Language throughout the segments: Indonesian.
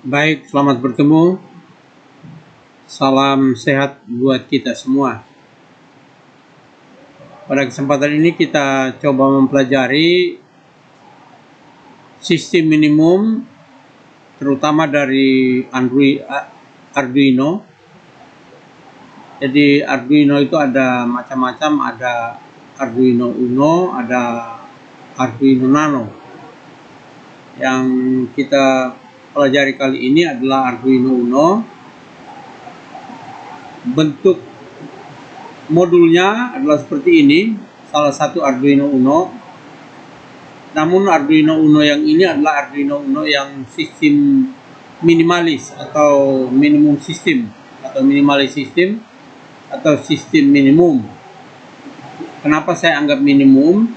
Baik, selamat bertemu. Salam sehat buat kita semua. Pada kesempatan ini kita coba mempelajari sistem minimum terutama dari Arduino. Jadi Arduino itu ada macam-macam, ada Arduino Uno, ada Arduino Nano. Yang kita pelajari kali ini adalah Arduino Uno. Bentuk modulnya adalah seperti ini, salah satu Arduino Uno. Namun Arduino Uno yang ini adalah Arduino Uno yang sistem minimalis atau minimum system atau minimalis system atau sistem minimum. Kenapa saya anggap minimum?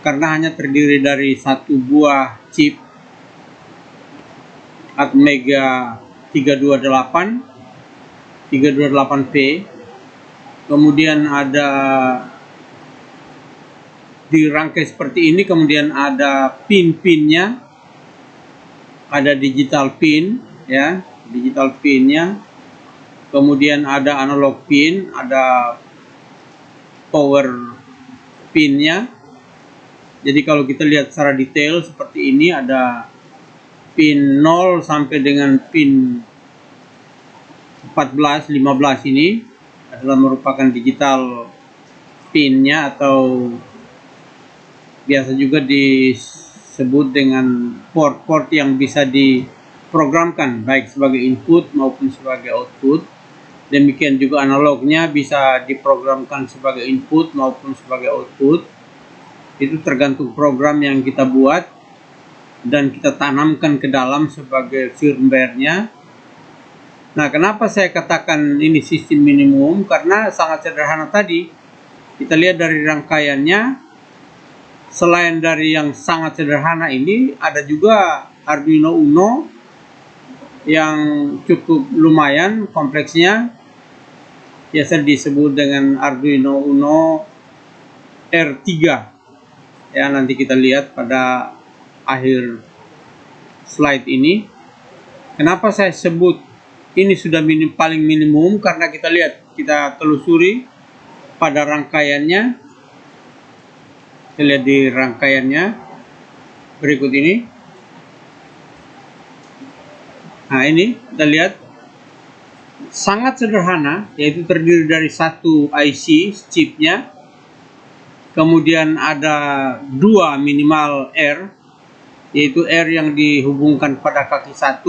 Karena hanya terdiri dari satu buah chip Atmega 328P. Kemudian ada dirangkai seperti ini, kemudian ada pin-pinnya, ada digital pin ya, digital pinnya, kemudian ada analog pin, ada power pinnya. Jadi kalau kita lihat secara detail seperti ini, ada pin 0 sampai dengan pin 14, 15 ini adalah merupakan digital pinnya, atau biasa juga disebut dengan port-port yang bisa diprogramkan baik sebagai input maupun sebagai output. Demikian juga analognya bisa diprogramkan sebagai input maupun sebagai output. Itu tergantung program yang kita buat dan kita tanamkan ke dalam sebagai firmware-nya. Nah, kenapa saya katakan ini sistem minimum? Karena sangat sederhana tadi. Kita lihat dari rangkaiannya, selain dari yang sangat sederhana ini, ada juga Arduino Uno yang cukup lumayan kompleksnya. Biasa disebut dengan Arduino Uno R3. Ya, nanti kita lihat pada akhir slide ini. Kenapa saya sebut ini sudah paling minimum? Karena kita lihat, kita telusuri pada rangkaiannya. Kita lihat di rangkaiannya berikut ini. Nah, ini kita lihat sangat sederhana, yaitu terdiri dari satu IC chipnya, kemudian ada dua minimal R, yaitu R yang dihubungkan pada kaki 1,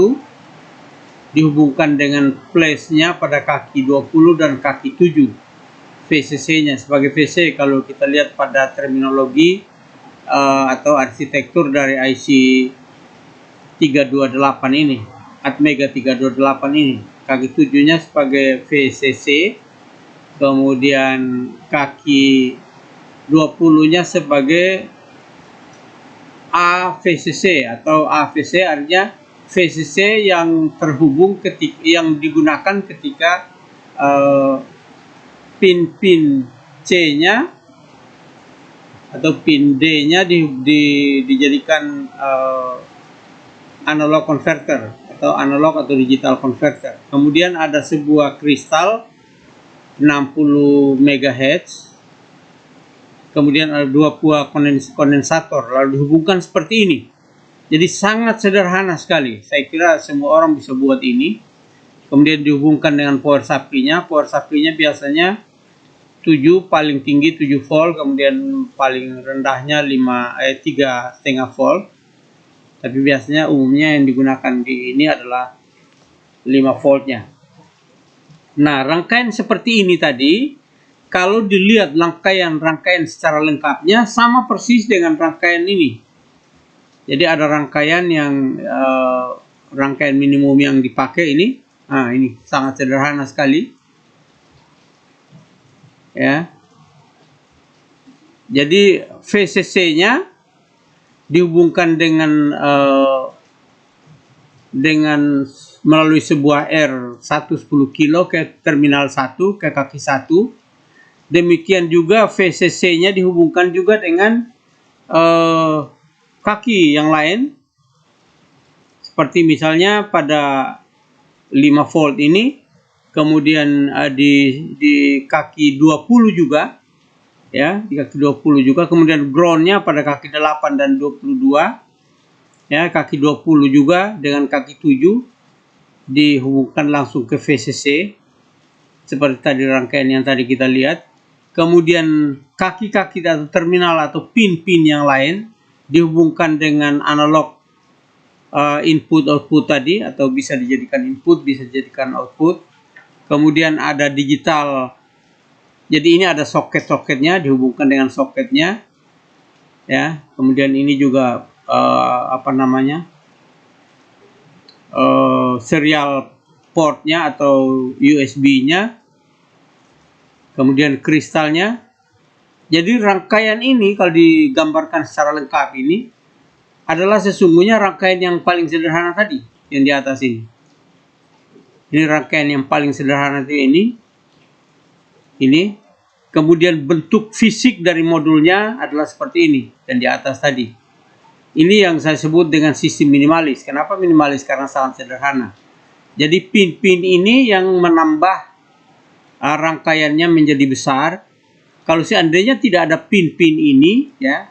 dihubungkan dengan flashnya pada kaki 20 dan kaki 7, VCC-nya. Sebagai VC, kalau kita lihat pada terminologi atau arsitektur dari IC 328 ini, Atmega 328 ini, kaki 7-nya sebagai VCC, kemudian kaki 20-nya sebagai AVCC atau AVC, artinya VCC yang terhubung yang digunakan ketika pin-pin C-nya atau pin D-nya dijadikan analog converter atau analog atau digital converter. Kemudian ada sebuah kristal 60 MHz. Kemudian ada dua buah kondensator, lalu dihubungkan seperti ini. Jadi sangat sederhana sekali. Saya kira semua orang bisa buat ini. Kemudian dihubungkan dengan power supply-nya. Power supply-nya biasanya 7, paling tinggi 7 volt, kemudian paling rendahnya 3,5 volt. Tapi biasanya umumnya yang digunakan di ini adalah 5 voltnya. Nah, rangkaian seperti ini tadi, kalau dilihat rangkaian secara lengkapnya sama persis dengan rangkaian ini. Jadi ada rangkaian yang rangkaian minimum yang dipakai ini. Nah, ini sangat sederhana sekali. Ya. Jadi VCC-nya dihubungkan dengan melalui sebuah R110 kilo ke terminal 1, ke kaki 1. Demikian juga VCC-nya dihubungkan juga dengan kaki yang lain Seperti misalnya pada 5 volt ini, kemudian di kaki 20 juga, ya, di kaki 20 juga, kemudian groundnya pada kaki 8 dan 22, ya, kaki 20 juga dengan kaki 7 dihubungkan langsung ke VCC seperti tadi rangkaian yang tadi kita lihat. Kemudian kaki-kaki atau terminal atau pin-pin yang lain dihubungkan dengan analog input output tadi, atau bisa dijadikan input, bisa dijadikan output. Kemudian ada digital, jadi ini ada soket-soketnya, dihubungkan dengan soketnya, ya. Kemudian ini juga serial portnya atau USB-nya, kemudian kristalnya. Jadi rangkaian ini kalau digambarkan secara lengkap ini adalah sesungguhnya rangkaian yang paling sederhana tadi yang di atas ini. Ini rangkaian yang paling sederhana ini. Kemudian bentuk fisik dari modulnya adalah seperti ini dan di atas tadi. Ini yang saya sebut dengan sistem minimalis. Kenapa minimalis? Karena sangat sederhana. Jadi pin-pin ini yang menambah rangkaiannya menjadi besar. Kalau seandainya tidak ada pin-pin ini, ya,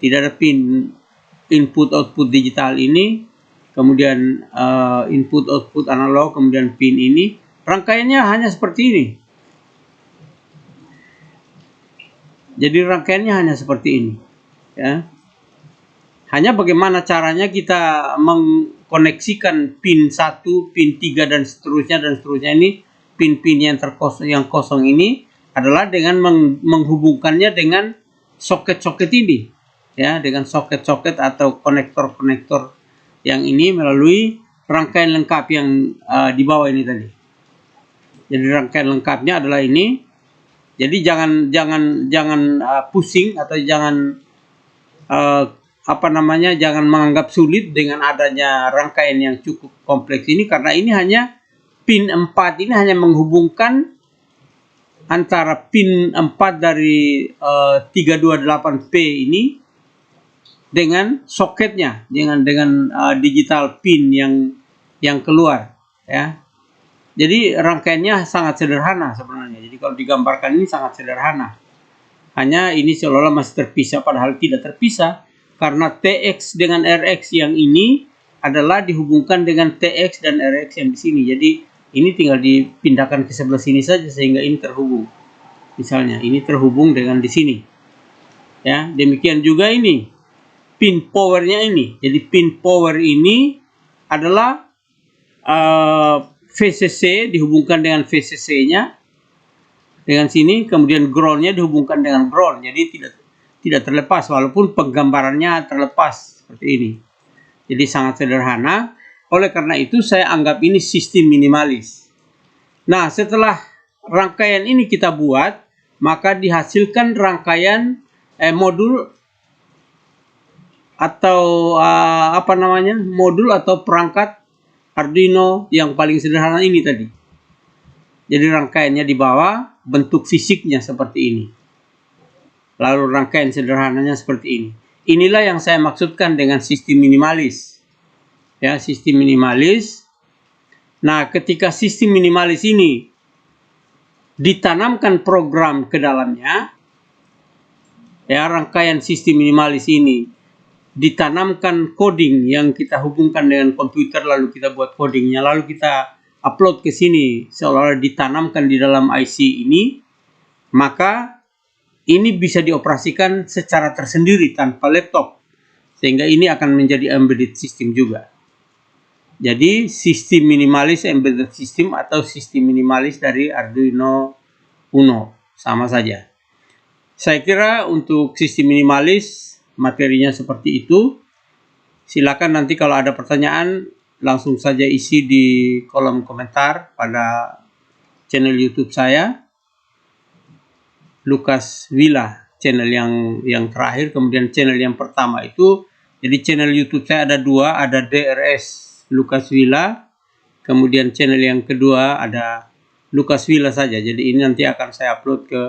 tidak ada pin input output digital ini, kemudian input output analog, kemudian pin ini, rangkaiannya hanya seperti ini. Jadi rangkaiannya hanya seperti ini, ya. Hanya bagaimana caranya kita mengkoneksikan pin 1, pin 3 dan seterusnya ini, pin-pin yang kosong ini adalah dengan menghubungkannya dengan soket-soket ini, ya, dengan soket-soket atau konektor-konektor yang ini melalui rangkaian lengkap yang di bawah ini tadi. Jadi rangkaian lengkapnya adalah ini. Jadi jangan pusing atau jangan jangan menganggap sulit dengan adanya rangkaian yang cukup kompleks ini, karena ini hanya pin 4 ini hanya menghubungkan antara pin 4 dari 328P ini dengan soketnya, dengan digital pin yang keluar, ya. Jadi rangkaiannya sangat sederhana sebenarnya. Jadi kalau digambarkan ini sangat sederhana. Hanya ini seolah-olah masih terpisah, padahal tidak terpisah, karena TX dengan RX yang ini adalah dihubungkan dengan TX dan RX yang di sini. Jadi ini tinggal dipindahkan ke sebelah sini saja sehingga ini terhubung. Misalnya ini terhubung dengan di sini. Ya, demikian juga ini pin powernya ini. Jadi pin power ini adalah VCC dihubungkan dengan VCC-nya dengan sini, kemudian ground-nya dihubungkan dengan ground. Jadi tidak terlepas, walaupun penggambarannya terlepas seperti ini. Jadi sangat sederhana. Oleh karena itu saya anggap ini sistem minimalis. Nah, setelah rangkaian ini kita buat, maka dihasilkan rangkaian modul atau modul atau perangkat Arduino yang paling sederhana ini tadi. Jadi rangkaiannya di bawah, bentuk fisiknya seperti ini. Lalu rangkaian sederhananya seperti ini. Inilah yang saya maksudkan dengan sistem minimalis. Ya, sistem minimalis. Nah, ketika sistem minimalis ini ditanamkan program ke dalamnya, ya, rangkaian sistem minimalis ini ditanamkan coding yang kita hubungkan dengan komputer, lalu kita buat codingnya, lalu kita upload ke sini seolah-olah ditanamkan di dalam IC ini, maka ini bisa dioperasikan secara tersendiri tanpa laptop, sehingga ini akan menjadi embedded system juga. Jadi sistem minimalis embedded system atau sistem minimalis dari Arduino Uno sama saja. Saya kira untuk sistem minimalis materinya seperti itu. Silakan nanti kalau ada pertanyaan langsung saja isi di kolom komentar pada channel YouTube saya, Lucas Villa, channel yang terakhir. Kemudian channel yang pertama itu, jadi channel YouTube saya ada dua, ada DRS Lucas Villa, kemudian channel yang kedua ada Lucas Villa saja. Jadi ini nanti akan saya upload ke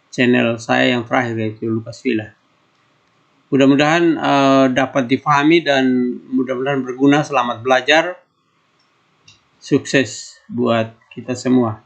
channel saya yang terakhir, yaitu Lucas Villa. Mudah-mudahan dapat dipahami dan mudah-mudahan berguna. Selamat belajar. Sukses buat kita semua.